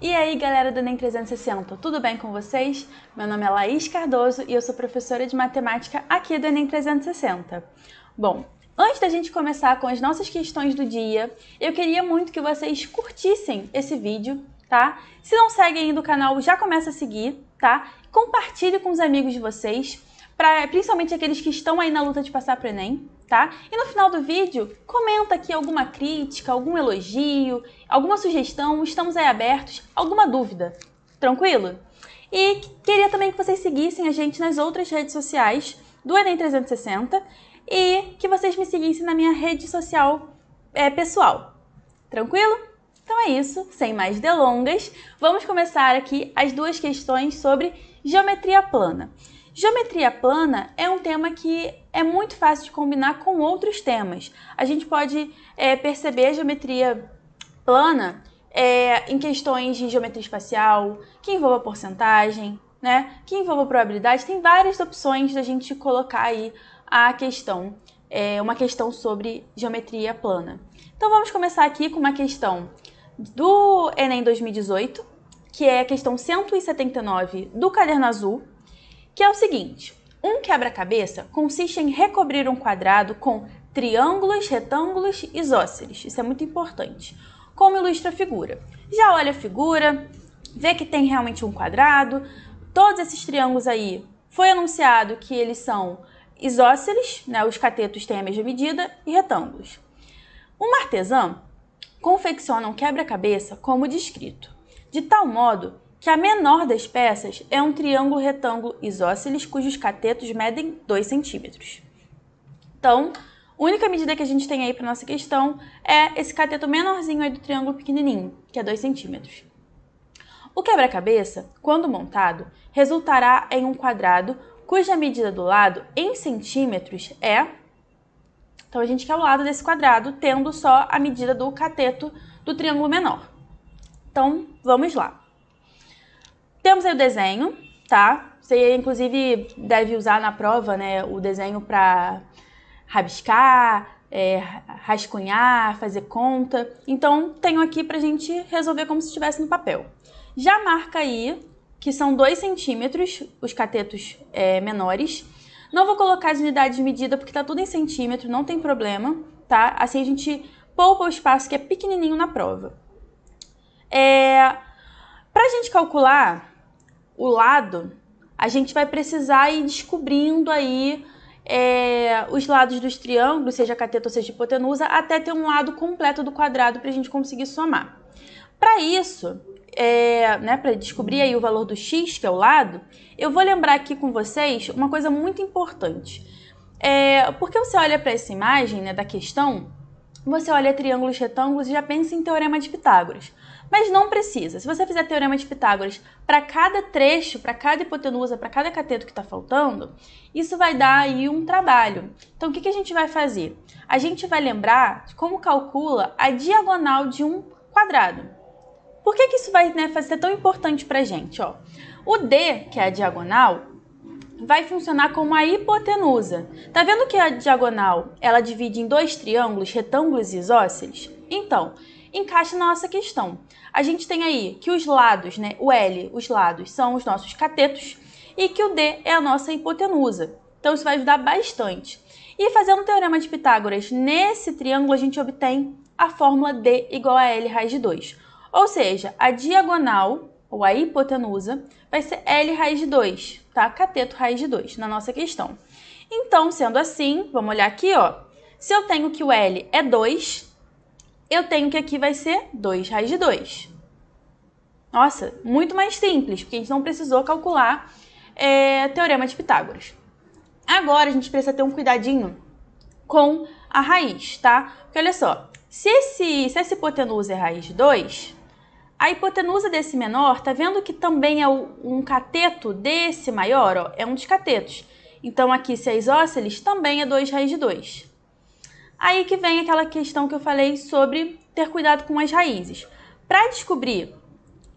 E aí, galera do Enem 360, tudo bem com vocês? Meu nome é Laís Cardoso e eu sou professora de matemática aqui do Enem 360. Bom, antes da gente começar com as nossas questões do dia, eu queria muito que vocês curtissem esse vídeo, tá? Se não seguem ainda o canal, já começa a seguir, tá? Compartilhe com os amigos de vocês, principalmente aqueles que estão aí na luta de passar para o Enem, tá? E no final do vídeo, comenta aqui alguma crítica, algum elogio, alguma sugestão, estamos aí abertos, alguma dúvida, tranquilo? E queria também que vocês seguissem a gente nas outras redes sociais do Enem 360 e que vocês me seguissem na minha rede social pessoal, tranquilo? Então é isso, sem mais delongas, vamos começar aqui as duas questões sobre geometria plana. Geometria plana é um tema que é muito fácil de combinar com outros temas. A gente pode perceber a geometria plana em questões de geometria espacial, que envolva porcentagem, né? Que envolva probabilidade. Tem várias opções da gente colocar aí a questão, uma questão sobre geometria plana. Então vamos começar aqui com uma questão do Enem 2018, que é a questão 179 do caderno azul, que é o seguinte: um quebra-cabeça consiste em recobrir um quadrado com triângulos, retângulos e isósceles. Isso é muito importante. Como ilustra a figura? Já olha a figura, vê que tem realmente um quadrado. Todos esses triângulos aí, foi anunciado que eles são isósceles, né? Os catetos têm a mesma medida, e retângulos. Um artesão confecciona um quebra-cabeça como descrito, de tal modo que a menor das peças é um triângulo retângulo isósceles cujos catetos medem 2 centímetros. Então, a única medida que a gente tem aí para nossa questão é esse cateto menorzinho aí do triângulo pequenininho, que é 2 centímetros. O quebra-cabeça, quando montado, resultará em um quadrado cuja medida do lado em centímetros é... Então, a gente quer o lado desse quadrado, tendo só a medida do cateto do triângulo menor. Então, vamos lá. Temos aí o desenho, tá? Você, inclusive, deve usar na prova, né, o desenho para rabiscar, rascunhar, fazer conta. Então, tenho aqui pra gente resolver como se estivesse no papel. Já marca aí que são 2 centímetros os catetos menores. Não vou colocar as unidades de medida porque tá tudo em centímetro, não tem problema, tá? Assim a gente poupa o espaço que é pequenininho na prova. Pra gente calcular o lado, a gente vai precisar ir descobrindo aí os lados dos triângulos, seja cateto ou seja hipotenusa, até ter um lado completo do quadrado para a gente conseguir somar. Para isso, né, para descobrir aí o valor do x, que é o lado, eu vou lembrar aqui com vocês uma coisa muito importante. Porque você olha para essa imagem, né, da questão, você olha triângulos, retângulos e já pensa em teorema de Pitágoras. Mas não precisa. Se você fizer teorema de Pitágoras para cada trecho, para cada hipotenusa, para cada cateto que está faltando, isso vai dar aí um trabalho. Então, o que a gente vai fazer? A gente vai lembrar de como calcula a diagonal de um quadrado. Por que isso vai, né, ser tão importante para a gente? Ó, o D, que é a diagonal, vai funcionar como a hipotenusa. Tá vendo que a diagonal ela divide em 2 triângulos, retângulos e isósceles? Então, encaixa na nossa questão. A gente tem aí que os lados, né, o L, os lados, são os nossos catetos e que o D é a nossa hipotenusa. Então, isso vai ajudar bastante. E fazendo o teorema de Pitágoras nesse triângulo, a gente obtém a fórmula D igual a L raiz de 2. Ou seja, a diagonal, ou a hipotenusa, vai ser L raiz de 2, tá? Cateto raiz de 2, na nossa questão. Então, sendo assim, vamos olhar aqui, ó. Se eu tenho que o L é 2... eu tenho que aqui vai ser 2 raiz de 2. Nossa, muito mais simples, porque a gente não precisou calcular teorema de Pitágoras. Agora, a gente precisa ter um cuidadinho com a raiz, tá? Porque olha só, se essa hipotenusa é raiz de 2, a hipotenusa desse menor, tá vendo que também é um cateto desse maior? Ó, é um dos catetos. Então, aqui, se é isósceles, também é 2 raiz de 2. Aí que vem aquela questão que eu falei sobre ter cuidado com as raízes. Para descobrir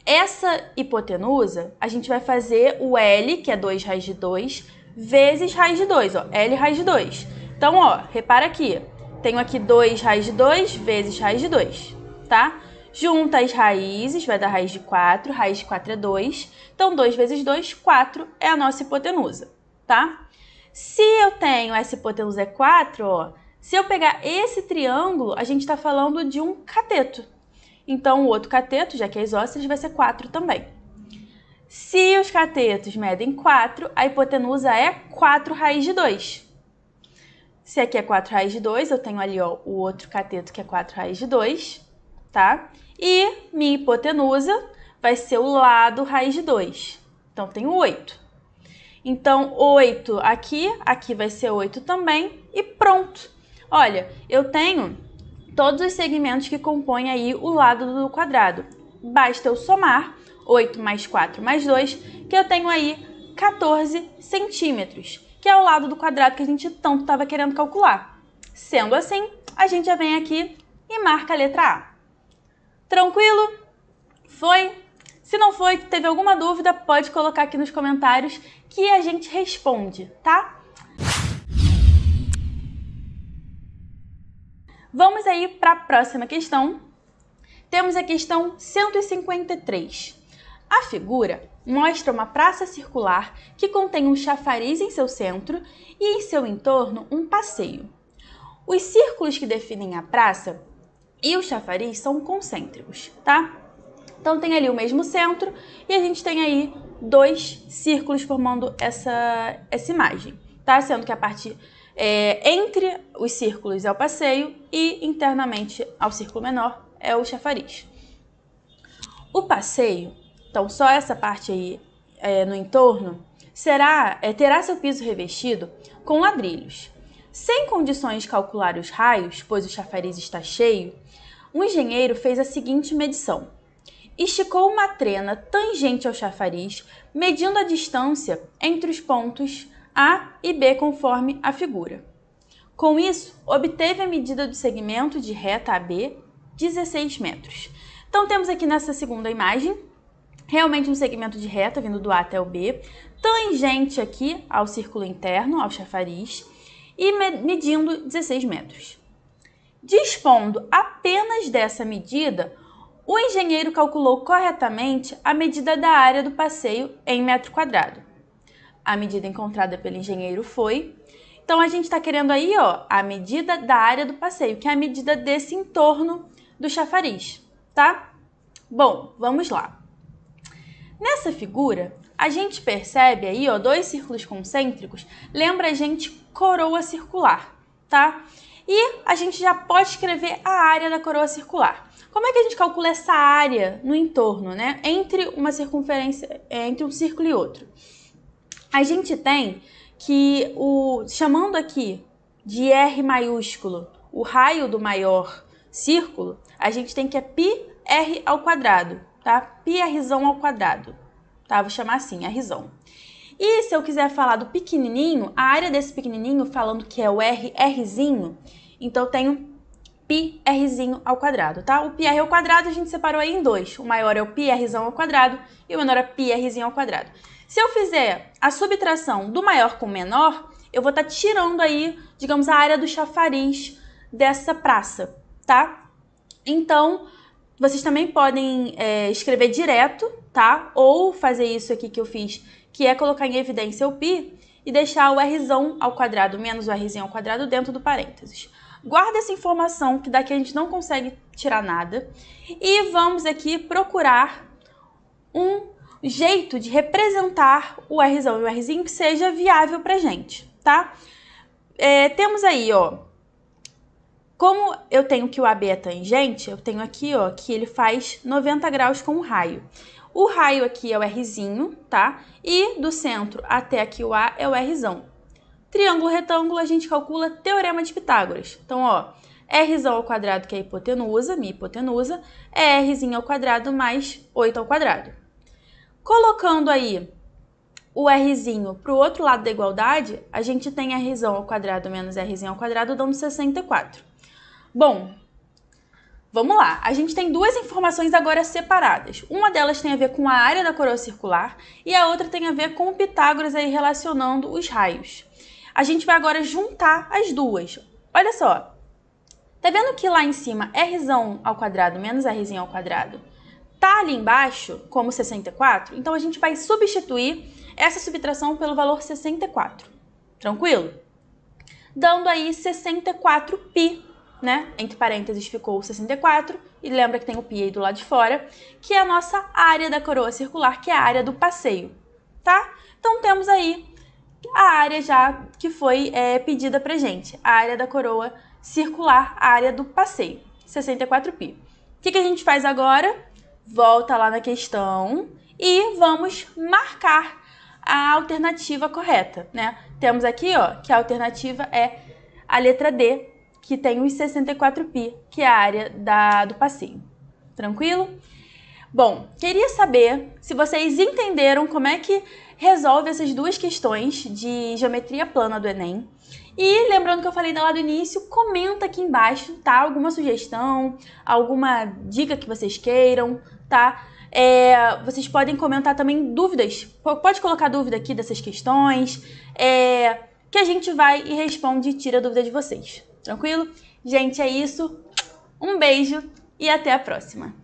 essa hipotenusa, a gente vai fazer o L, que é 2 raiz de 2, vezes raiz de 2, ó, L raiz de 2. Então, ó, repara aqui, tenho aqui 2 raiz de 2 vezes raiz de 2, tá? Junta as raízes, vai dar raiz de 4 é 2. Então, 2 vezes 2, 4 é a nossa hipotenusa, tá? Se eu tenho essa hipotenusa é 4, ó, se eu pegar esse triângulo, a gente está falando de um cateto. Então, o outro cateto, já que é isósceles, vai ser 4 também. Se os catetos medem 4, a hipotenusa é 4 raiz de 2. Se aqui é 4 raiz de 2, eu tenho ali ó, o outro cateto que é 4 raiz de 2, tá? E minha hipotenusa vai ser o lado raiz de 2. Então, tenho 8. Então, 8 aqui vai ser 8 também e pronto. Olha, eu tenho todos os segmentos que compõem aí o lado do quadrado. Basta eu somar 8 mais 4 mais 2, que eu tenho aí 14 centímetros, que é o lado do quadrado que a gente tanto estava querendo calcular. Sendo assim, a gente já vem aqui e marca a letra A. Tranquilo? Foi? Se não foi, teve alguma dúvida, pode colocar aqui nos comentários que a gente responde, tá? Vamos aí para a próxima questão. Temos a questão 153. A figura mostra uma praça circular que contém um chafariz em seu centro e em seu entorno um passeio. Os círculos que definem a praça e o chafariz são concêntricos, tá? Então tem ali o mesmo centro e a gente tem aí 2 círculos formando essa imagem, tá? Sendo que a parte entre os círculos é o passeio e internamente ao círculo menor é o chafariz. O passeio, então só essa parte aí no entorno, terá seu piso revestido com ladrilhos. Sem condições de calcular os raios, pois o chafariz está cheio, o engenheiro fez a seguinte medição. Esticou uma trena tangente ao chafariz, medindo a distância entre os pontos A e B conforme a figura. Com isso, obteve a medida do segmento de reta AB, 16 metros. Então, temos aqui nessa segunda imagem, realmente um segmento de reta vindo do A até o B, tangente aqui ao círculo interno, ao chafariz, e medindo 16 metros. Dispondo apenas dessa medida, o engenheiro calculou corretamente a medida da área do passeio em metro quadrado. A medida encontrada pelo engenheiro foi... Então, a gente está querendo aí, ó, a medida da área do passeio, que é a medida desse entorno do chafariz, tá? Bom, vamos lá. Nessa figura, a gente percebe aí, ó, 2 círculos concêntricos, lembra a gente coroa circular, tá? E a gente já pode escrever a área da coroa circular. Como é que a gente calcula essa área no entorno, né? Entre uma circunferência, entre um círculo e outro? A gente tem que, chamando aqui de R maiúsculo, o raio do maior círculo, a gente tem que é πr ao quadrado, tá? πrzão ao quadrado, tá? Vou chamar assim, rzão. E se eu quiser falar do pequenininho, a área desse pequenininho, falando que é o rzinho, então eu tenho πrzinho ao quadrado, tá? O πr ao quadrado a gente separou aí em 2. O maior é o πrzão ao quadrado e o menor é πrzinho ao quadrado. Se eu fizer a subtração do maior com o menor, eu vou estar tirando aí, digamos, a área do chafariz dessa praça, tá? Então, vocês também podem escrever direto, tá? Ou fazer isso aqui que eu fiz, que é colocar em evidência o π e deixar o rzão ao quadrado menos o rzinho ao quadrado dentro do parênteses. Guarda essa informação, que daqui a gente não consegue tirar nada. E vamos aqui procurar um jeito de representar o rzão e o rzinho que seja viável pra gente, tá? Temos aí, ó, como eu tenho que o AB é tangente, eu tenho aqui, ó, que ele faz 90 graus com o raio. O raio aqui é o rzinho, tá? E do centro até aqui o A é o rzão. Triângulo retângulo a gente calcula teorema de Pitágoras. Então, ó, rzão ao quadrado, que é a hipotenusa, minha hipotenusa, é rzinho ao quadrado mais 8 ao quadrado. Colocando aí o rzinho para o outro lado da igualdade, a gente tem rzão ao quadrado menos rzinho ao quadrado, dando 64. Bom, vamos lá. A gente tem 2 informações agora separadas. Uma delas tem a ver com a área da coroa circular e a outra tem a ver com o Pitágoras aí relacionando os raios. A gente vai agora juntar as duas. Olha só. Tá vendo que lá em cima r² menos r² tá ali embaixo como 64? Então a gente vai substituir essa subtração pelo valor 64. Tranquilo? Dando aí 64π, né? Entre parênteses ficou 64, e lembra que tem o π aí do lado de fora, que é a nossa área da coroa circular, que é a área do passeio, tá? Então temos aí a área já que foi pedida pra gente, a área da coroa circular, a área do passeio, 64π. O que a gente faz agora? Volta lá na questão e vamos marcar a alternativa correta, né? Temos aqui, ó, que a alternativa é a letra D, que tem os 64π, que é a área do passeio. Tranquilo? Bom, queria saber se vocês entenderam como é que resolve essas duas questões de geometria plana do Enem. E lembrando que eu falei lá do início, comenta aqui embaixo, tá? Alguma sugestão, alguma dica que vocês queiram, tá? Vocês podem comentar também dúvidas. Pode colocar dúvida aqui dessas questões, que a gente vai e responde e tira a dúvida de vocês. Tranquilo? Gente, é isso. Um beijo e até a próxima.